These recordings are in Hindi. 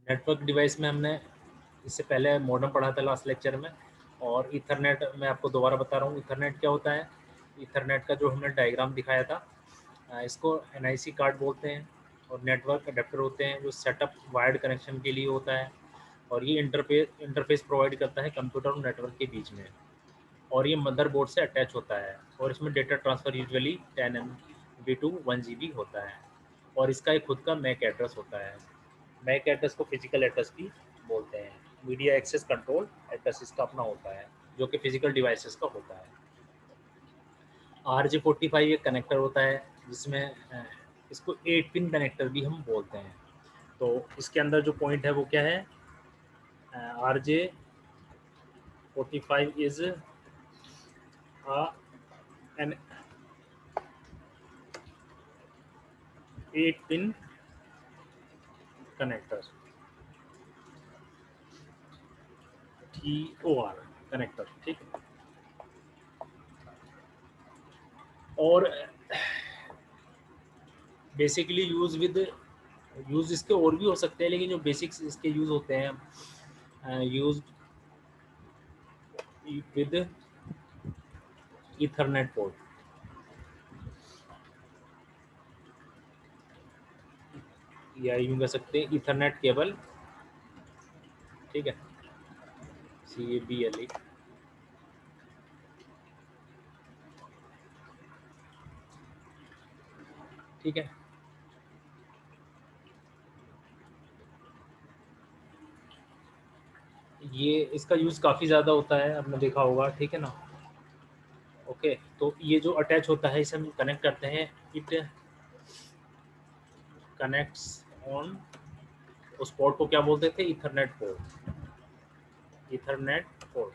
नेटवर्क डिवाइस में हमने इससे पहले मॉडेम पढ़ा था लास्ट लेक्चर में, और ईथरनेट मैं आपको दोबारा बता रहा हूँ। ईथरनेट क्या होता है? ईथरनेट का जो हमने डायग्राम दिखाया था, इसको एनआईसी कार्ड बोलते हैं, और नेटवर्क अडेप्टर होते हैं जो सेटअप वायर्ड कनेक्शन के लिए होता है, और ये इंटरफेस प्रोवाइड करता है कंप्यूटर और नेटवर्क के बीच में, और ये मदरबोर्ड से अटैच होता है, और इसमें data transfer usually 10 MB to 1 GB होता है, और इसका एक खुद का मैक एड्रेस होता है। मैक एड्रेस को फिजिकल एड्रेस भी बोलते हैं। मीडिया एक्सेस कंट्रोल एड्रेस इसका अपना होता है, जो कि फिजिकल डिवाइसेस का होता है। RJ45 एक कनेक्टर होता है, जिसमें इसको 8 पिन कनेक्टर भी हम बोलते हैं। तो इसके अंदर जो पॉइंट है वो क्या है? RJ45 is an 8 pin connector, TOR connector, ठीक है। और बेसिकली यूज़ इसके और भी हो सकते हैं, लेकिन जो बेसिक्स इसके यूज़ होते हैं, यूज विद ईथरनेट पोर्ट, या यूँ कह सकते हैं ईथरनेट केबल, ठीक है, CABLE। ठीक है, ये इसका यूज़ काफ़ी ज़्यादा होता है, आपने देखा होगा, ठीक है ना। ओके, तो ये जो अटैच होता है इसे हम कनेक्ट करते हैं, इट कनेक्ट्स ऑन, उस पोर्ट को क्या बोलते थे? Ethernet port, Ethernet port.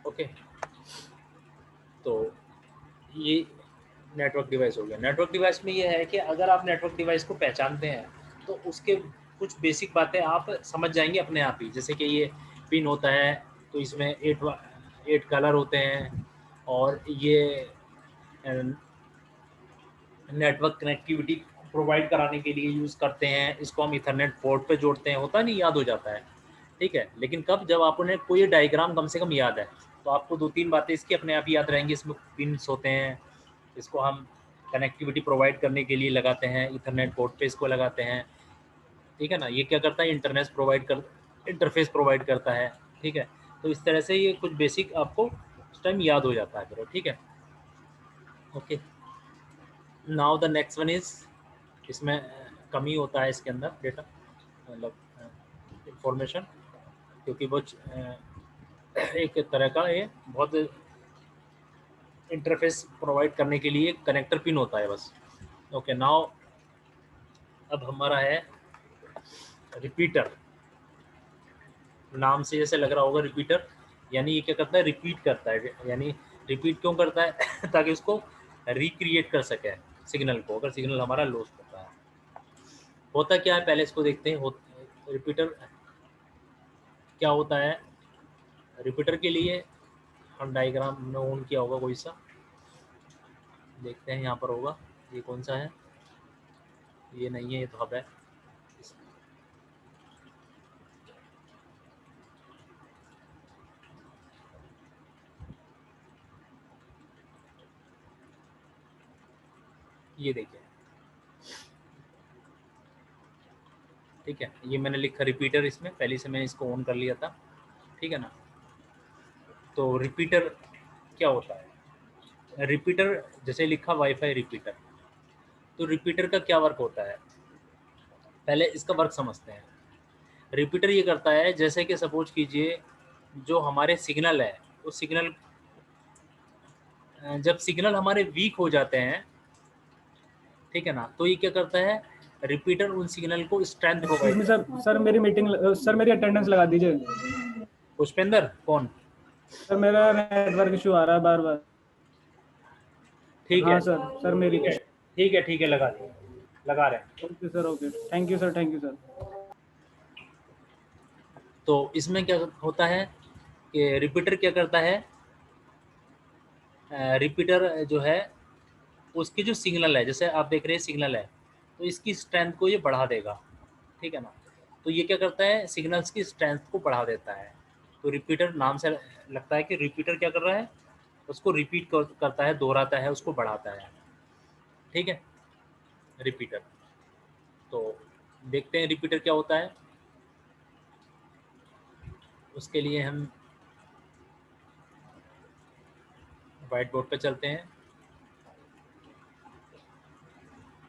Okay, तो ये नेटवर्क डिवाइस हो गया। नेटवर्क डिवाइस में ये है कि अगर आप नेटवर्क डिवाइस को पहचानते हैं तो उसके कुछ बेसिक बातें आप समझ जाएंगे अपने आप ही। जैसे कि ये पिन होता है, तो इसमें 8 कलर होते हैं, और ये नेटवर्क कनेक्टिविटी प्रोवाइड कराने के लिए यूज़ करते हैं। इसको हम ईथरनेट पोर्ट पे जोड़ते हैं, होता नहीं, याद हो जाता है, ठीक है। लेकिन कब? जब आपने कोई डायग्राम कम से कम याद है, तो आपको 2-3 बातें इसकी अपने आप ही याद रहेंगी। इसमें पिन्स होते हैं, इसको हम कनेक्टिविटी प्रोवाइड करने के लिए लगाते हैं, ईथरनेट पोर्ट पे इसको लगाते हैं, ठीक है ना। ये क्या करता है? इंटरफेस प्रोवाइड करता है, ठीक है। तो इस तरह से ये कुछ बेसिक आपको उस टाइम याद हो जाता है फिर, ठीक है। Okay, now the next one is, इसमें कमी होता है इसके अंदर डेटा, मतलब इंफॉर्मेशन, क्योंकि वो एक तरह का ये बहुत इंटरफेस प्रोवाइड करने के लिए कनेक्टर पिन होता है बस। ओके, नाउ अब हमारा है रिपीटर। नाम से जैसे लग रहा होगा रिपीटर, यानी ये क्या करता है? रिपीट करता है। यानी रिपीट क्यों करता है? ताकि उसको रिक्रिएट कर सके सिग्नल को, अगर सिग्नल हमारा लॉस होता है। होता क्या है पहले इसको देखते हैं। रिपीटर क्या होता है? रिपीटर के लिए हम डायग्राम में ऑन किया होगा कोई सा, देखते हैं यहाँ पर होगा। ये कौन सा है? ये नहीं है, ये तो हब है। ये देखिए, ठीक है, ये मैंने लिखा रिपीटर, इसमें पहले से मैंने इसको ऑन कर लिया था, ठीक है ना। तो रिपीटर क्या होता है? रिपीटर जैसे लिखा वाईफाई रिपीटर, तो रिपीटर का क्या वर्क होता है? पहले इसका वर्क समझते हैं। रिपीटर ये करता है, जैसे कि सपोज कीजिए जो हमारे सिग्नल है, उस सिग्नल, जब सिग्नल हमारे वीक हो जाते हैं, ठीक है ना, तो ये क्या करता है? रिपीटर उन सिग्नल को स्ट्रेंथ प्रोवाइड करता है। सर मेरी मीटिंग, सर मेरी अटेंडेंस लगा दीजिए। पुष्पेंद्र कौन? सर मेरा नेटवर्क इशू आ रहा है बार बार। ठीक है, हाँ सर, सर मेरी। ठीक है, ठीक है, ठीक है, लगा दिए, लगा रहे हैं। Okay sir, okay, thank you sir, thank you sir. तो इसमें क्या होता है कि रिपीटर क्या करता है? रिपीटर जो है, उसकी जो सिग्नल है, जैसे आप देख रहे हैं सिग्नल है, तो इसकी स्ट्रेंथ को ये बढ़ा देगा, ठीक है ना। तो ये क्या करता है, सिग्नल्स की स्ट्रेंथ को बढ़ा देता है। तो रिपीटर नाम से लगता है कि रिपीटर क्या कर रहा है, उसको रिपीट करता है, दोहराता है, उसको बढ़ाता है, ठीक है, रिपीटर। तो देखते हैं रिपीटर क्या होता है। उसके लिए हम व्हाइट बोर्ड पे चलते हैं।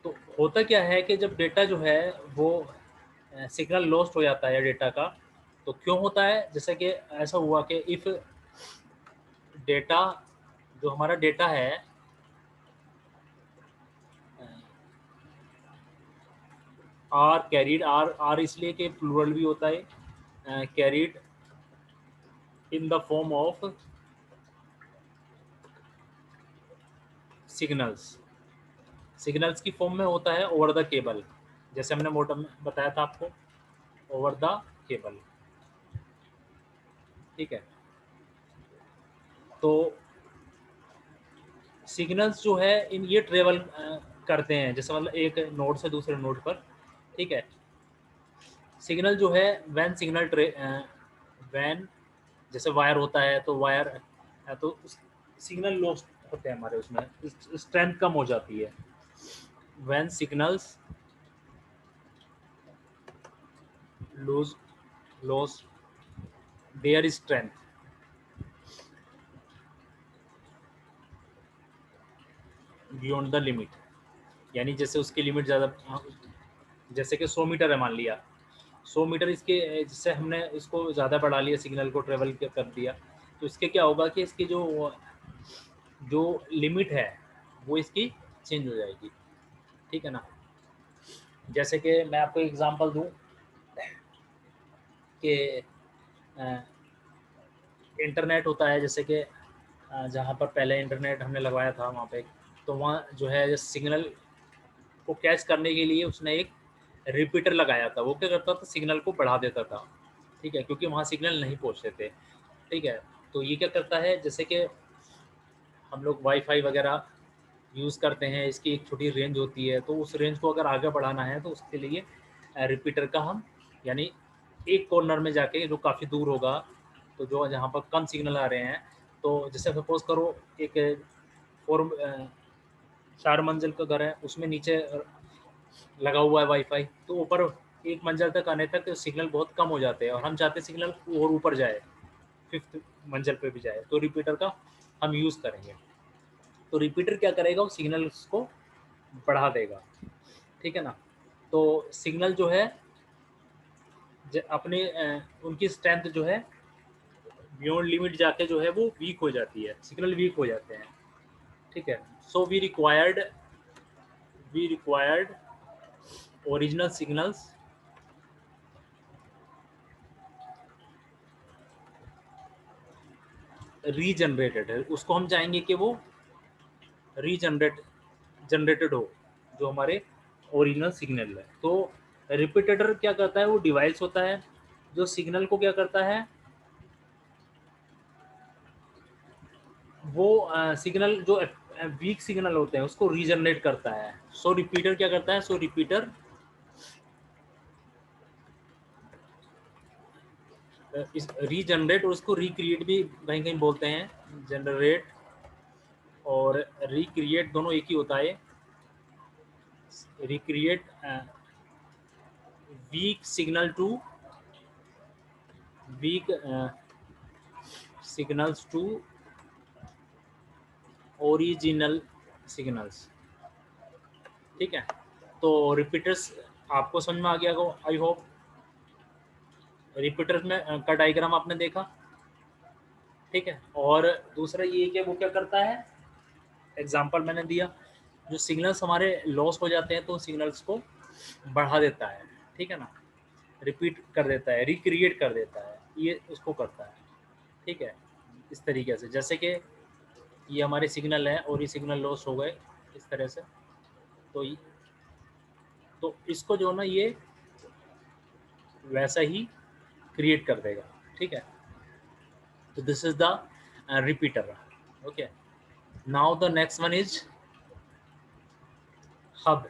तो होता क्या है कि जब डेटा जो है वो सिग्नल लॉस्ट हो जाता है डेटा का, तो क्यों होता है, जैसे कि ऐसा हुआ कि इफ़ डेटा, जो हमारा डेटा है, आर कैरीड, आर इसलिए कि प्लूरल भी होता है, carried in the form of signals, signals की फॉर्म में होता है ओवर द केबल, जैसे हमने मोटर में बताया था आपको, ओवर द केबल, ठीक है। तो सिग्नल्स जो है इन ये ट्रेवल करते हैं, जैसे मतलब एक नोड से दूसरे नोड पर, ठीक है। सिग्नल जो है वैन सिग्नल वैन, जैसे वायर होता है तो वायर है, तो सिग्नल लॉस्ट होते हैं हमारे, उसमें स्ट्रेंथ कम हो जाती है। When signals lose loss their strength beyond the limit, यानी जैसे उसकी लिमिट ज़्यादा, जैसे कि 100 मीटर है मान लिया, 100 मीटर इसके, जिससे हमने इसको ज़्यादा बढ़ा लिया, सिग्नल को ट्रेवल कर दिया, तो इसके क्या होगा कि इसकी जो जो लिमिट है वो इसकी चेंज हो जाएगी, ठीक है ना। जैसे कि मैं आपको एग्जांपल दूं कि इंटरनेट होता है, जैसे कि जहाँ पर पहले इंटरनेट हमने लगवाया था वहाँ पे, तो वहाँ जो है सिग्नल को कैच करने के लिए उसने एक रिपीटर लगाया था। वो क्या करता था, सिग्नल को बढ़ा देता था, ठीक है, क्योंकि वहाँ सिग्नल नहीं पहुँचते थे, ठीक है। तो ये क्या करता है, जैसे कि हम लोग वाईफाई वगैरह यूज़ करते हैं, इसकी एक छोटी रेंज होती है, तो उस रेंज को अगर आगे बढ़ाना है तो उसके लिए रिपीटर का हम, यानी एक कॉर्नर में जाके जो काफ़ी दूर होगा, तो जो जहाँ पर कम सिग्नल आ रहे हैं, तो जैसे सपोज करो एक 4 मंजिल का घर है, उसमें नीचे लगा हुआ है वाईफाई, तो ऊपर एक मंजिल तक आने तक सिग्नल बहुत कम हो जाते हैं, और हम चाहते हैं सिग्नल और ऊपर जाए, 5th मंजिल पे भी जाए, तो रिपीटर का हम यूज़ करेंगे। तो रिपीटर क्या करेगा, वो सिग्नल्स को बढ़ा देगा, ठीक है ना। तो सिग्नल जो है अपने उनकी स्ट्रेंथ जो है बियॉन्ड लिमिट जाके जो है वो वीक हो जाती है, सिग्नल वीक हो जाते हैं, ठीक है। So we required original signals regenerated है, उसको हम चाहेंगे कि वो जनरेटेड हो, जो हमारे ओरिजिनल सिग्नल है। तो रिपीटेटर क्या करता है, वो डिवाइस होता है जो सिग्नल को क्या करता है, वो सिग्नल जो वीक सिग्नल होते हैं उसको रीजनरेट करता है। सो रिपीटर क्या करता है, सो रिपीटर इस रीजनरेट और उसको रिक्रिएट भी कहीं कहीं बोलते हैं, जनरेट और रिक्रिएट दोनों एक ही होता है। Recreate weak signal to weak signals to original signals, ठीक है। तो रिपीटर्स आपको समझ में आ गया हो, आई होप। रिपीटर्स में का डायग्राम आपने देखा, ठीक है। और दूसरा ये कि वो क्या करता है, एग्जांपल मैंने दिया, जो सिग्नल्स हमारे लॉस हो जाते हैं तो सिग्नल्स को बढ़ा देता है, ठीक है ना, रिपीट कर देता है, रिक्रिएट कर देता है, ये उसको करता है, ठीक है। इस तरीके से, जैसे कि ये हमारे सिग्नल है और ये सिग्नल लॉस हो गए इस तरह से, तो तो इसको जो ना ये वैसा ही क्रिएट कर देगा, ठीक है। तो this is the repeater, okay. Now the next one is hub.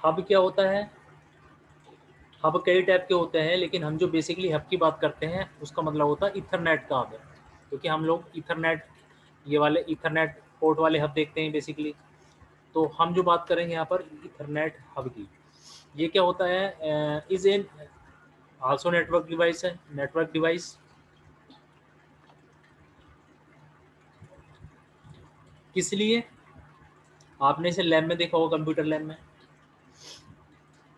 Hub क्या होता है? हब कई टाइप के होते हैं, लेकिन हम जो बेसिकली हब की बात करते हैं उसका मतलब होता है ईथरनेट का हब, क्योंकि हम लोग ईथरनेट, ये वाले ईथरनेट पोर्ट वाले हब देखते हैं बेसिकली। तो हम जो बात करेंगे यहाँ पर ईथरनेट हब की, ये क्या होता है? Is an also network device है, नेटवर्क डिवाइस। किस लिए? आपने इसे लैब में देखा होगा, कंप्यूटर लैब में।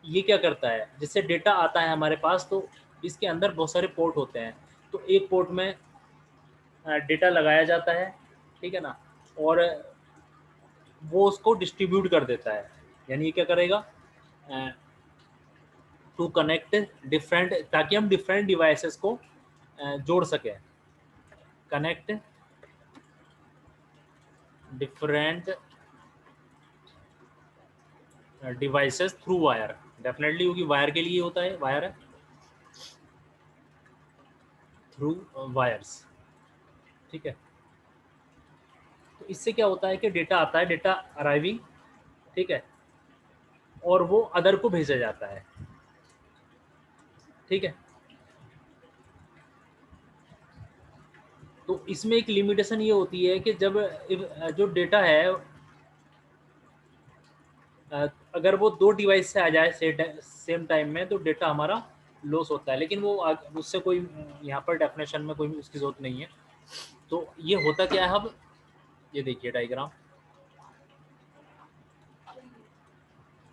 ये क्या करता है, जिससे डेटा आता है हमारे पास, तो इसके अंदर बहुत सारे पोर्ट होते हैं। तो एक पोर्ट में डेटा लगाया जाता है, ठीक है ना, और वो उसको डिस्ट्रीब्यूट कर देता है। यानी ये क्या करेगा, टू कनेक्ट डिफरेंट, ताकि हम डिफरेंट डिवाइसेस को जोड़ सकें। Connect different devices through wire, definitely, क्योंकि वायर के लिए होता है, वायर है, थ्रू वायर्स, ठीक है। तो इससे क्या होता है कि डेटा आता है, डेटा अराइविंग, ठीक है, और वो अदर को भेजा जाता है, ठीक है। तो इसमें एक लिमिटेशन ये होती है कि जब जो डेटा है, अगर वो दो डिवाइस से आ जाए सेम टाइम में, तो डेटा हमारा लॉस होता है, लेकिन वो उससे कोई यहाँ पर डेफिनेशन में कोई उसकी जरूरत नहीं है। तो ये होता क्या है अब, ये देखिए डायग्राम,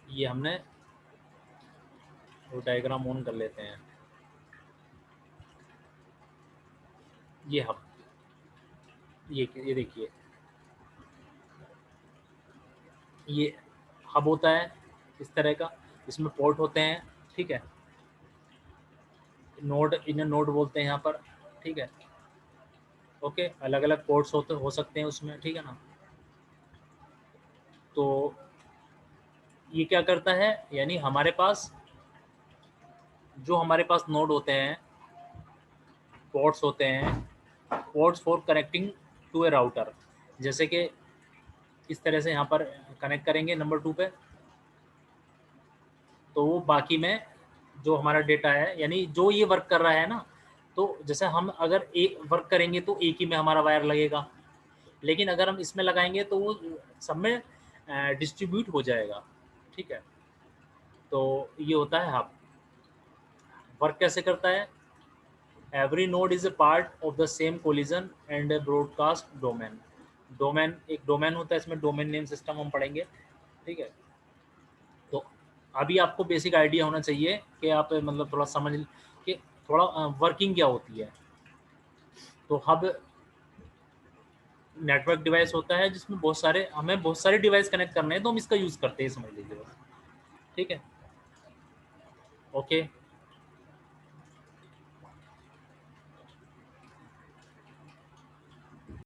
ये हमने वो डायग्राम ऑन कर लेते हैं। ये हब, ये देखिए, ये हब होता है इस तरह का, इसमें पोर्ट होते हैं, ठीक है। नोड, इन्हें नोड बोलते हैं यहाँ पर, ठीक है। ओके, अलग अलग पोर्ट्स हो सकते हैं उसमें, ठीक है ना। तो ये क्या करता है, यानी हमारे पास नोड होते हैं, पोर्ट्स होते हैं, ports for connecting to a router, जैसे कि इस तरह से यहाँ पर कनेक्ट करेंगे नंबर 2 पे, तो वो बाकी में जो हमारा डेटा है, यानी जो ये वर्क कर रहा है ना, तो जैसे हम अगर एक वर्क करेंगे तो एक ही में हमारा वायर लगेगा, लेकिन अगर हम इसमें लगाएंगे तो वो सब में डिस्ट्रीब्यूट हो जाएगा, ठीक है। तो ये होता है हब। वर्क कैसे करता है? Every node is a part of the same collision and broadcast domain. Domain, एक डोमेन होता है, इसमें डोमेन नेम सिस्टम हम पढ़ेंगे, ठीक है। तो अभी आपको बेसिक आइडिया होना चाहिए कि आप मतलब थोड़ा समझ कि थोड़ा वर्किंग क्या होती है। तो हब नेटवर्क डिवाइस होता है जिसमें हमें बहुत सारे डिवाइस कनेक्ट करने हैं, तो हम इसका यूज़ करते हैं, समझ लीजिए, ठीक है। ओके।